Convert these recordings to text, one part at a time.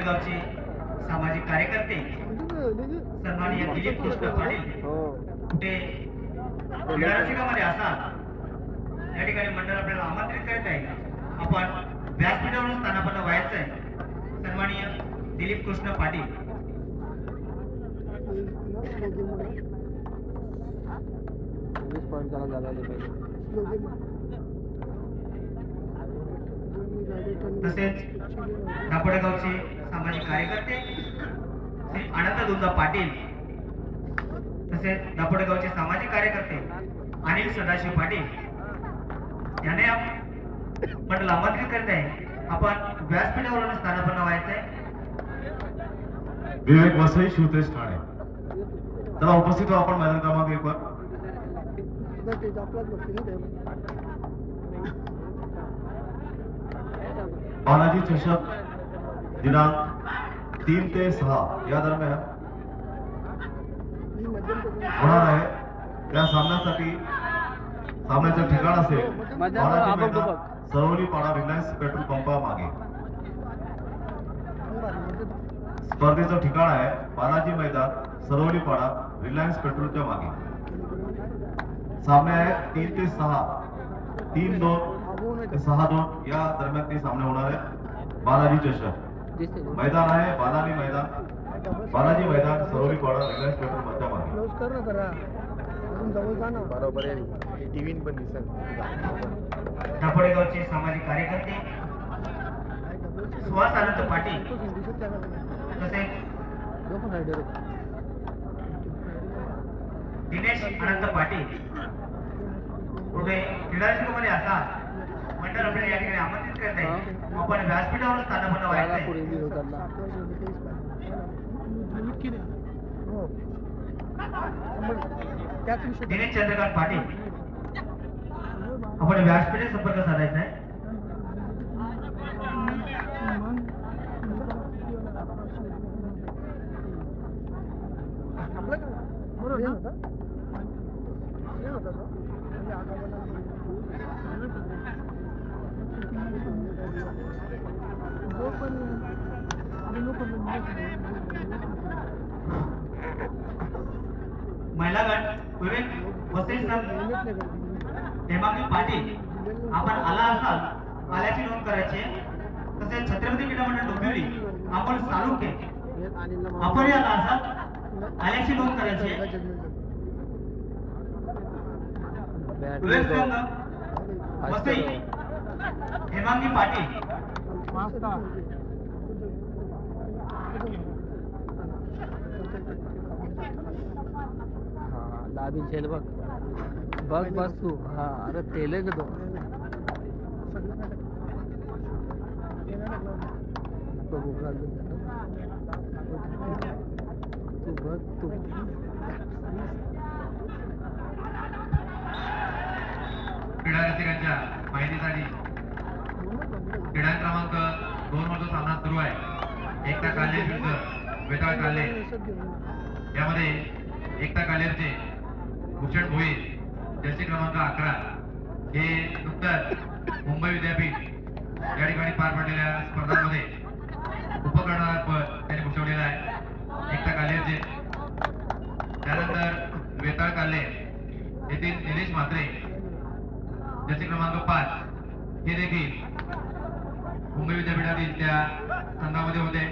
दापोडेगावचे सामाजिक कार्यकर्ते सन्माननीय दिलीप कृष्ण पाटील कुठे क्रीडारसिकामध्ये असाल या ठिकाणी मंडळ आपल्याला आमंत्रित करत आहे. आपण व्यासपीठावरून स्थानापन्न व्हायचं आहे. सन्माननीय दिलीप कृष्ण पाटील तसेच दापोडेगावचे सामाजिक कार्यकर्ते श्री आनंद दुंदा पाटील तसेच दापोडेगावचे सामाजिक कार्यकर्ते अनिल सदाशिव पाटील याने मंडळ आमंत्रित करत आहे. आपण व्यासपीठावरून स्थानापन्न व्हायचं आहे. विवेक वसई शिवतेज ठाणे चला उपस्थित आपण मैदान क्रमांक 1 वर बालाजी चषक दिनांक 3 ते 6 या दरम्यान होणार आहे. या सामन्यासाठी सामन्याचं ठिकाण असेल बालाजी मैदान सरवली पाडा रिलायन्स पेट्रोल पंपा मागे. स्पर्धेचं ठिकाण आहे बालाजी मैदान सरवली पाडा रिलायन्स पेट्रोलच्या मागे. सामने आहे 3 ते 6 3-2 ते 6-2 या दरम्यान ते सामने होणार आहे. बालाजी चषक मैदान आहे बालाजी मैदान सरवली पाडा रिलायन्स पेट्रोल पंपा मागे. बरोबर आहे. टीव्ही पण दिसत. दापोडेगावचे सामाजिक कार्यकर्ते सुहास आनंद पाटील तसेच दिनेश आनंद पाटील पुढे क्रीडारसिकामध्ये असाल मंडळ आपल्याला या ठिकाणी आमंत्रित करत आहे. आपण व्यासपीठावर स्थानापन्न व्हायचं आहे. दिनेश चंद्रकांत पाटील आपण व्यासपीठाशी संपर्क साधायचा आहे. महिला गट विवेक वसई हेमांगी पाटील आपण आला असाल आल्याची नोंद करायची. तसेच छत्रपती क्रीडा मंडळ डोंबिवली आपण चालुक्य आपण आला असाल आल्याची नोंद करायची. विवेक वसई हेमांगी पाटील दाबी झेल बघ बघ बस तू. हा अरे तेले ग तो तू बघ तू क्रीडा रसिकांच्या माहितीसाठी क्रीडा क्रमांक 2 वर सामना सुरू आहे. एकता काल्ले विरुद्ध वेताळ काल्ले. यामध्ये एकता काल्लेचे भूषण भोईर जर्सी क्रमांक 11 हे नुकताच मुंबई विद्यापीठ या ठिकाणी पार पडलेल्या स्पर्धांमध्ये उपकरणापद त्यांनी भूषवलेलं आहे. एकता काल्लेचे त्यानंतर वेताळ काल्ले येथील निलेश म्हात्रे जर्सी क्रमांक 5 हे देखील मुंबई विद्यापीठातील त्या संघामध्ये होते.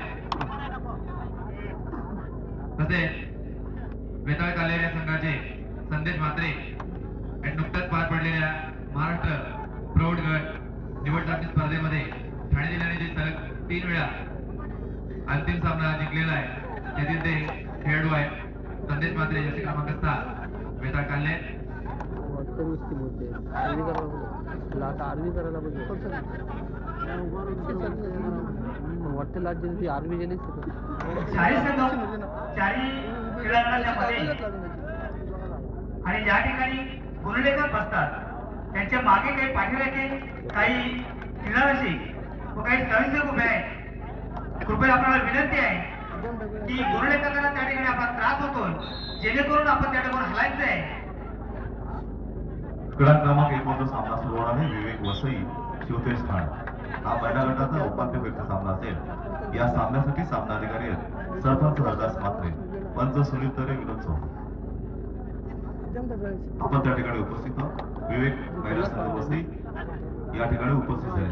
तसेच वेताळ काल्ले या संघाचे संदेश म्हात्रे आणि नुकत्याच पार पडलेल्या महाराष्ट्र प्रौढ गट निवड चाचणी स्पर्धेमध्ये ठाणे जिल्ह्याने जे सलग 3 वेळा अंतिम सामना जिंकलेला आहे त्यातील ते खेळाडू आहेत. संदेश म्हात्रे जर्सी क्रमांक 7 वेताळ काल्ले. आर्मी करायला वाटते लाट जरी आर्मी गेलीच आणि ज्या ठिकाणी गुणलेखक बसतात त्यांच्या मागे काही पाठीराखे काही क्रीडारसिक व काही स्वयंसेवक उभे आहेत. कृपया आपल्याला विनंती आहे की गुणलेखकांना त्या ठिकाणी आपला त्रास होतो जेणेकरून आपण त्या ठिकाणी हलायचं आहे. क्रमांक क्रमांक 1 मध्ये सामना सुरू होणार आहे. विवेक वसई शिवतेज ठाणे. हा पहिल्या गटाचा उपांत्य फेरीचा सामना असेल. या सामन्यासाठी सामना अधिकारी आहेत सरपंच हरदास मात्रे, पंच सुनील तरे, विनोद चौधरी. आपण त्या ठिकाणी उपस्थित आहोत. विवेक महिला संघ वसई या ठिकाणी उपस्थित झाले.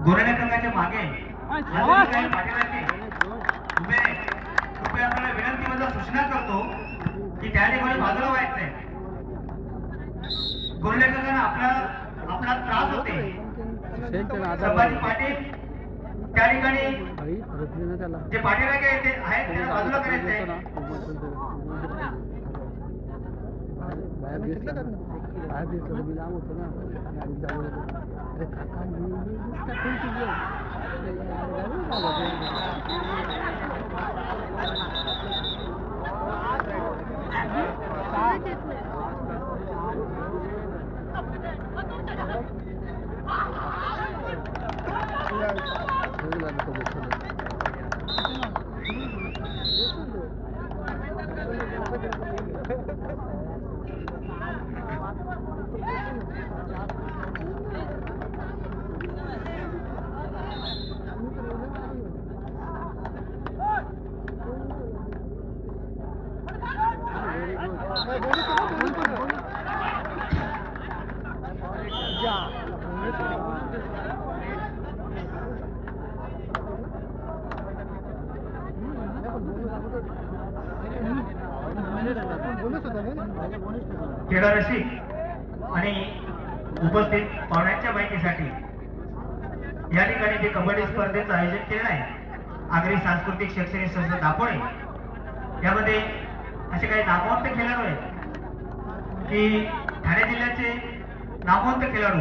गोरेडकरांच्या मागे आपल्याला विनंती मध्ये सूचना करतो की त्या ठिकाणी बाजूला व्हायचंय. गोरेडकरांना आपला त्रास होते. संभाजी पाटील त्या ठिकाणी जे पाठीराखे आहेत त्यांना बाजूला करायचंय. बाहेर दिसलं मी लांब होतो ना गाडी जाऊन अरे काका क्रीडा रसिक आणि उपस्थित पाहुण्यांच्या माहितीसाठी या ठिकाणी जे कबड्डी स्पर्धेचं आयोजन केलं आहे आगरी सांस्कृतिक शैक्षणिक संस्था दापोडे, यामध्ये असे काही नामवंत खेळाडू आहेत की ठाणे जिल्ह्याचे नामवंत खेळाडू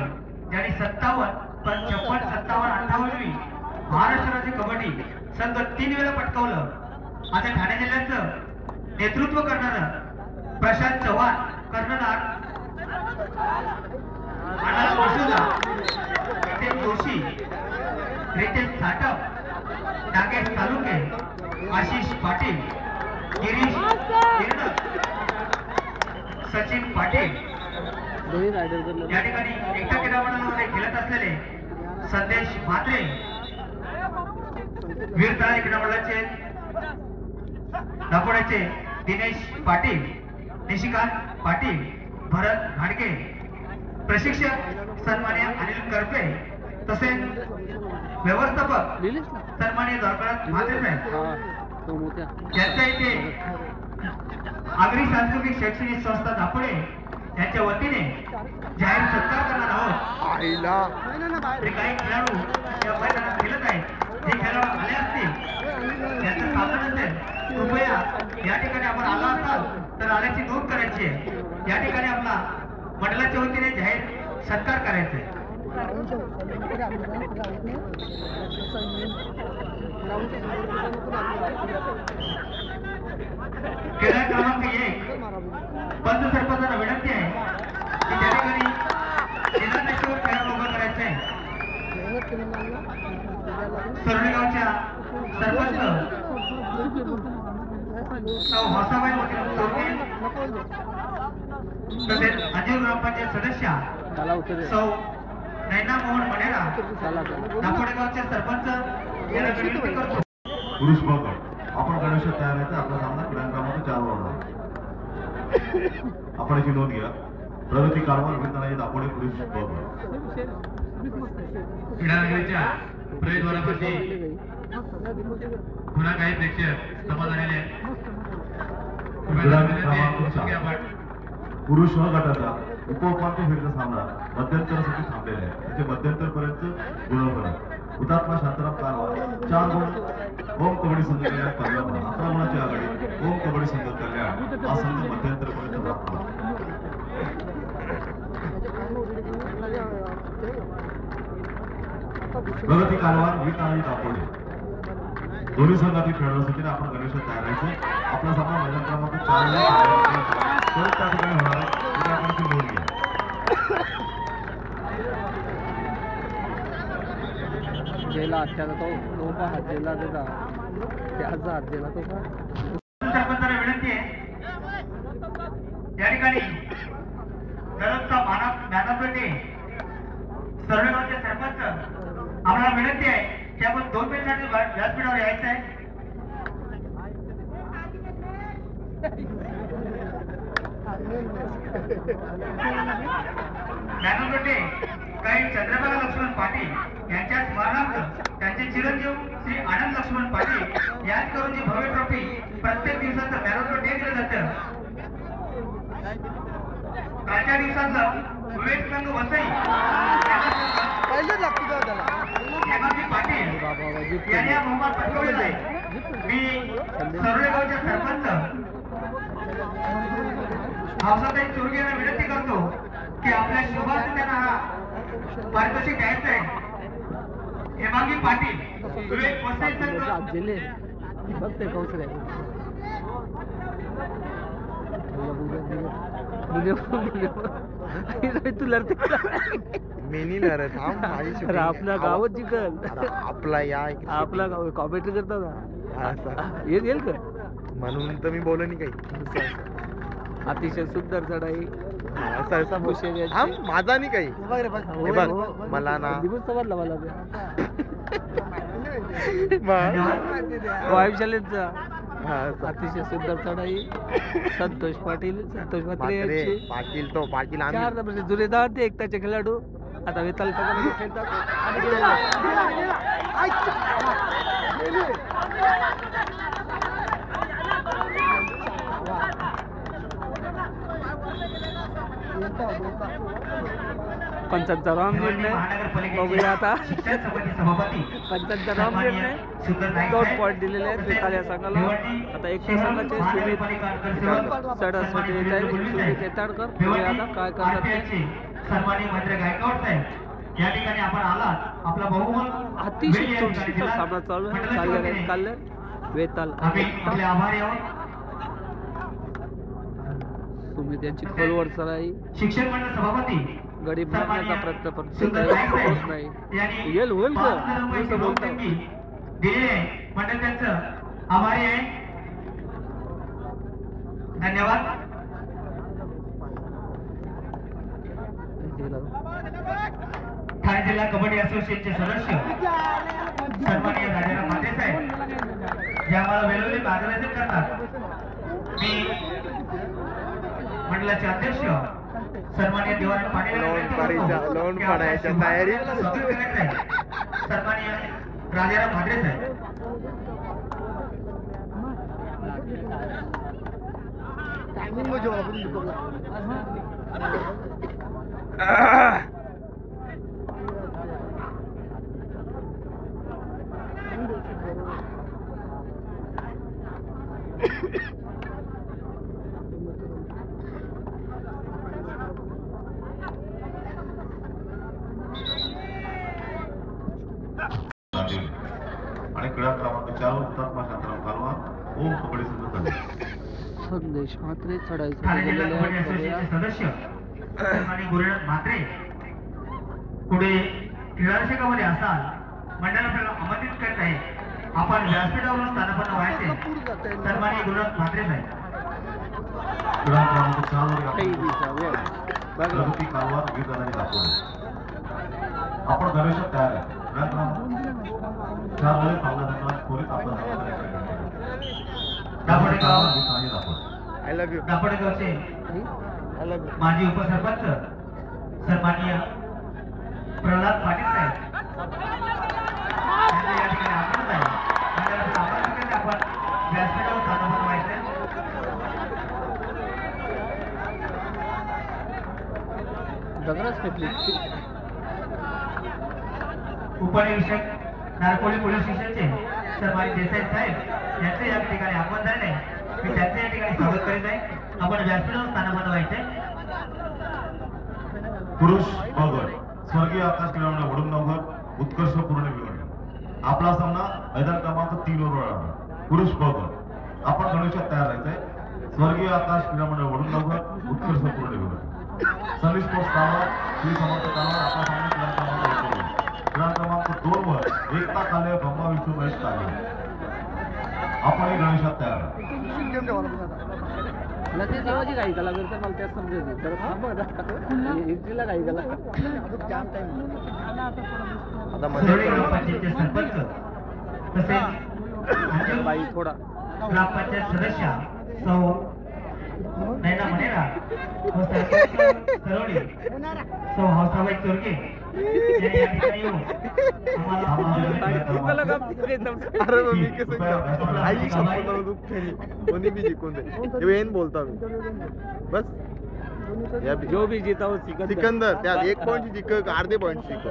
ज्यांनी 57, 56, 57, 58वी महाराष्ट्र राज्य कबड्डी संघ 3 वेळा पटकावलं. आता ठाणे जिल्ह्याचं नेतृत्व करणारं प्रशांत चव्हाण, कर्णधार आनंद वसुदा, नितेश जोशी, रितेश साटप, नागेश तालुके, आशिष पाटील, गिरीश किर्णक, सचिन पाटील या ठिकाणी एकटा क्रीडा मंडळामध्ये खेळत असलेले संदेश म्हात्रे, वीरतळा क्रीडा मंडळाचे दापोड्याचे दिनेश पाटील, निशिकांत पाटील, भरत घाडगे, प्रशिक्षक सन्मान्य अनिल करपे, तसेच व्यवस्थापक सन्मान्य द्वारकानाथ म्हात्रे साहेब यांच्या इथे आगरी सांस्कृतिक शैक्षणिक संस्था दापोडे यांच्या वतीने जाहीर सत्कार करणार आहोत. काही खेळाडू या मैदानात खेळत आहेत. जे खेळाडू आले असतील यांचं साधन असेल कृपया या ठिकाणी आपण आला असाल तर आल्याची नोंद करायची आहे. या ठिकाणी आपला मंडळाच्या वतीने जाहीर सत्कार करायचा आहे. क्रीडा क्रमांक 1 पंच सरपंचांना विनंती आहे की त्या ठिकाणी जिल्हाध्यक्षावर खेळाडू उभं करायचं आहे. सरळगावच्या सरपंच सौ हसाबाई वकील तसेच अंजीर ग्रामपंचायत सदस्य सौ नैना मोहन मनेरा दापोडे गावचे सरपंच यांना विनंती करतो. पुरुष बघ आपण गणेश तयार आहे. आपला सामना क्रमांक क्रमांक 4 वर होणार. आपण याची नोंद घ्या. प्रगती कारवार विधानाचे दापोडे पुरुष बघ क्रीडानगरीच्या प्रवेशद्वारापाशी पुन्हा काही प्रेक्षक जमा झालेले आहेत. पुरुष व गटाचा उपउपांत्य फेरीचा सामना मध्यंतरासाठी थांबलेला आहे. त्याचे मध्यंतरपर्यंत गुणवत्ता हुतात्मा शांताराम कारवार 4 गुण, ओम कबड्डी संघ कल्याण 15 गुण, 11 गुणाची आघाडी ओम कबड्डी संघ कल्याण. हा संघ मध्यंतरपर्यंत प्राप्त प्रगती कारवार विधानाचे दापोडे दोन्ही संघातील खेळाडूंसाठी आपण गणेश तयार राहायचं. आपला सामना मैदान क्रमांक 4 वर त्या ठिकाणी होणार आहे. आपण नोंद घ्या. जेला त्याला तो पहा जेला त्याचा त्याचा हात दिला तो का सरपंचाला विनंती आहे या ठिकाणी दररोजचा ज्ञानाप्रती सर्वेगावचे सरपंच आम्हाला विनंती आहे की आपण 2 मिनिटांसाठी व्यासपीठावर यायचं आहे. ज्ञानाप्रती काही चंद्रबाबा लक्ष्मण पाटील यांच्या स्मरणार्थ त्यांचे चिरंजीव श्री आनंद लक्ष्मण पाटील याच करून जी भव्य ट्रॉफी प्रत्येक दिवसाचं मॅरेथॉन डे दिलं जातं. कालच्या दिवसातलं विवेक संघ वसई हेमाजी पाटील यांनी हा बहुमान पटकावलेला आहे. मी सर्वेगावचे सरपंच हौसाताई चोरगे यांना विनंती करतो की आपल्या शोभातून त्यांना हा पारितोषिक द्यायचं आहे. हेमांगी पाटील विवेक वसई संघ जिले बघते कौशल तू लढते मेनी लढत अरे आपल्या गावात जिंकल आपला या आपला गाव कॉमेंट्री करता ना असं येईल का म्हणून तर मी बोललो नाही काही. अतिशय सुंदर चढाई सरसा माझा नाही काही. हे बघ मला ना समजला मला अतिशय सुंदर चढाई. संतोष पाटील म्हात्रे यांची पाटील तो पाटील 4 नंबरचे जुने दाद एकटाचे खेळाडू आता वेताल खेळतात. पंचांचा राम निर्णय बघूया आता. पंचांचा राम निर्णय 2 पॉईंट दिलेले आहेत वेताल या संघाला. आता एक संघाचे सुमित सडासाठी येत आहे. सुमित येताडकर बघूया आता काय करतात ते. सन्माननीय मंत्री गायकवाड साहेब या ठिकाणी आपण आलात. आपला बहुमत अतिशय चुरशीचा सामना चालू आहे. काढले वेताल आपले आभारी आहोत. सुमित यांची खोलवर चढाई. शिक्षक मंडळ सभापती गडी मारण्याचा प्रयत्न पण होत नाही. येईल होईल का बोलतात दिलेले मंडळ त्यांचं आभारी आहे. धन्यवाद. ठाणे जिल्हा कबड्डी असोसिएशनचे सदस्य सन्माननीय राजाराम माते साहेब जे आम्हाला वेळोवेळी मार्गदर्शन करतात. मी मंडळाचे अध्यक्ष सन्माननीय देवानंद पाटील लोन पाडायच्या तयारीत सन्माननीय राजाराम माते साहेब. आणि क्रीडा क्रमांक 4 हुतात्मा शांताराम कालवा ओम कबड्डी संघ संदेश म्हात्रे चढाई ठाणे जिल्हा कबड्डी असोसिएशनचे सदस्य सन्माननीय गुरुनाथ म्हात्रे पुढे क्रीडा रसिकामध्ये असाल मंडळ आपल्याला आमंत्रित करत आहे. आपण व्यासपीठावरून स्थानापन्न व्हायचे. सन्माननीय गुरुनाथ म्हात्रे साहेब. क्रीडा क्रमांक 4 वर प्रगती कालवा वीरदादांनी दाखवले. आपण गणेशात तयार आहे. क्रीडा क्रमांक 4 मध्ये पावला त्वरित आपण दापोडेगावचे माजी उपसरपंच सन्माननीय प्रल्हाद पाटील साहेब या ठिकाणी आगमन आहे. आपण व्यासपीठावर स्थानापन्न व्हायचे. उपनिरीक्षक नारकोली पोलीस स्टेशनचे सन्माननीय देसाई साहेब यांचे या ठिकाणी आगमन झाले. मी त्यांचे या ठिकाणी स्वागत करीत आहे. आपण व्यासपीठावर स्थानापन्न व्हायचे. पुरुष बगड स्वर्गीय आकाश क्रीडामंडळ वडूननगर उत्कर्ष पूर्ण विवरण. आपला सामना मैदान क्रमांक 3 वर होणार. पुरुष बगड आपण गणेशात तयार राहायचंय. स्वर्गीय आकाश क्रीडामंडळ वडूननगर उत्कर्ष पूर्ण विवरण. सनी स्पोर्ट्स कालवा श्री समर्थ कालवा आपला सामना क्रीडा क्रमांक 2 वर एकता काले ब्रह्मा विष्णू महेश काले आपण गणेशात तयार. लगेच जेव्हाची काही कला करते मला त्यात समजायची तर हिस्ट्रीला काही कला आता सरोडे मध्ये ग्रामपंचायतचे सरपंच तसेच बाई थोडा ग्रामपंचायत सदस्य सौ नैना मनेरा व सरपंच सरोडे सौ हौसाबाई चोरके यांनी या ठिकाणी येऊन आम्हाला अरे मग मी कसं आई संपूर्ण दूध खेळली कोणी बी जिंकून दे हे वेन बोलता मी बस या जो भी जीता वो सिकंदर त्यात 1 पॉइंट जिंक अर्धे पॉइंट जिंक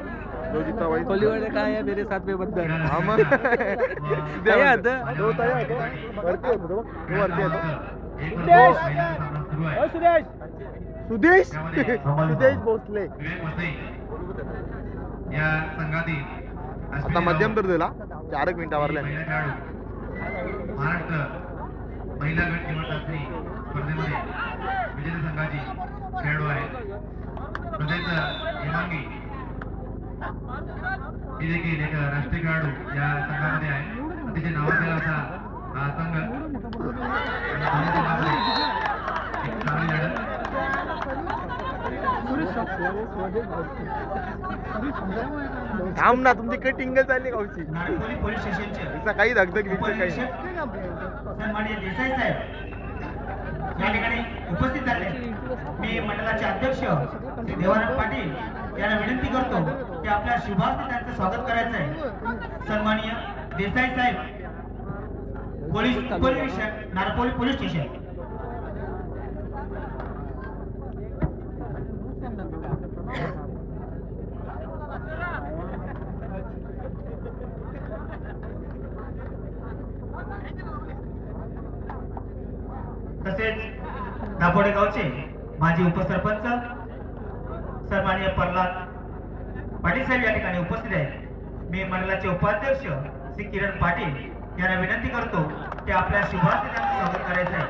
जो जीता वही कोलीवाडे काय आहे मेरे साथ में बंद हा मग काय होतं? तो तयार होतो वरती होतो तो वरती येतो सुरेश सुदेश सुदेश भोसले विवेक वसई या संघातील आता मध्यंतर दिला 4 मिनिटावरल्या महिला खेळाडू महाराष्ट्र महिला गट निवड चाचणी स्पर्धेमध्ये विजेते संघाची खेळाडू आहे तसेच हेमांगी ही देखील एक राष्ट्रीय खेळाडू या संघामध्ये आहे अतिशय नावाजलेला असा हा संघ आणि दोन्ही संघामध्ये एक चांगली लढत थांब ना तुमची काही टिंगल चालली गावची नारकोली पोलीस स्टेशनचे तिचा काही धगधग दिसत काही सन्माननीय देसाई साहेब या ठिकाणी उपस्थित झाले मी मंडळाचे अध्यक्ष श्री देवानंद पाटील यांना विनंती करतो की आपल्या शुभास्ते त्यांचं स्वागत करायचं आहे सन्माननीय देसाई साहेब पोलीस उपनिरीक्षक नारकोली पोलीस स्टेशन तसेच दापोडे गावचे माजी उपसरपंच सन्माननीय प्रल्हाद पाटील साहेब या ठिकाणी उपस्थित आहेत मी मंडळाचे उपाध्यक्ष श्री किरण पाटील यांना विनंती करतो की आपल्या शुभास्ते त्यांचं स्वागत करायचं आहे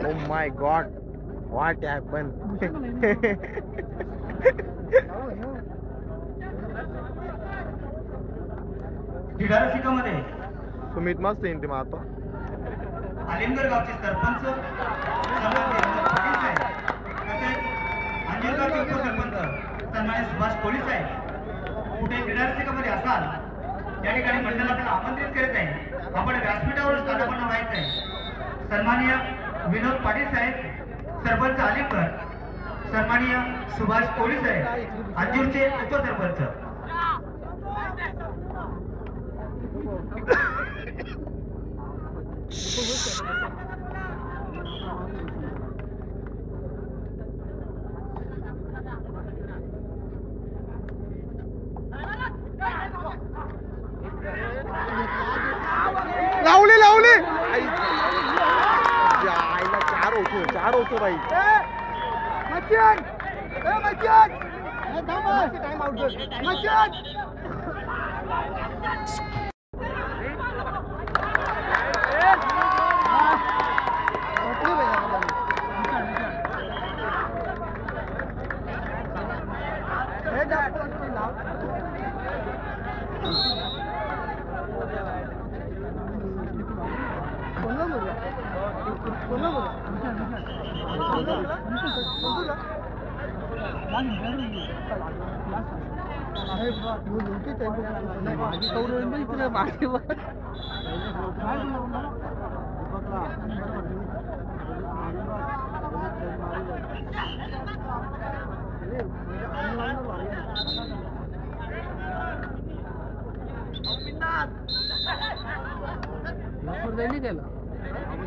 oh my God what happen क्रीडा रसिकामध्ये सुमित मस्त येईन ते मग आता आलिमगड गावचे सरपंच सन्माननीय पाटील साहेब तसेच अंजनगावचे उपसरपंच सन्माननीय सुभाष पोलीस साहेब कुठे क्रीडा रसिकामध्ये असाल या ठिकाणी मंडळ आपल्याला आमंत्रित करत आहे आपण व्यासपीठावर स्थानापन्न व्हायचं आहे सन्माननीय विनोद पाटील साहेब सरपंच आलिमगड सन्माननीय सुभाष पोलीस साहेब अंजूरचे उपसरपंच लावले लावले आईला 4 होतो बाई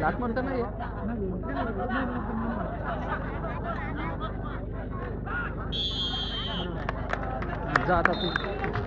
लाट म्हणता नाही जा आता तू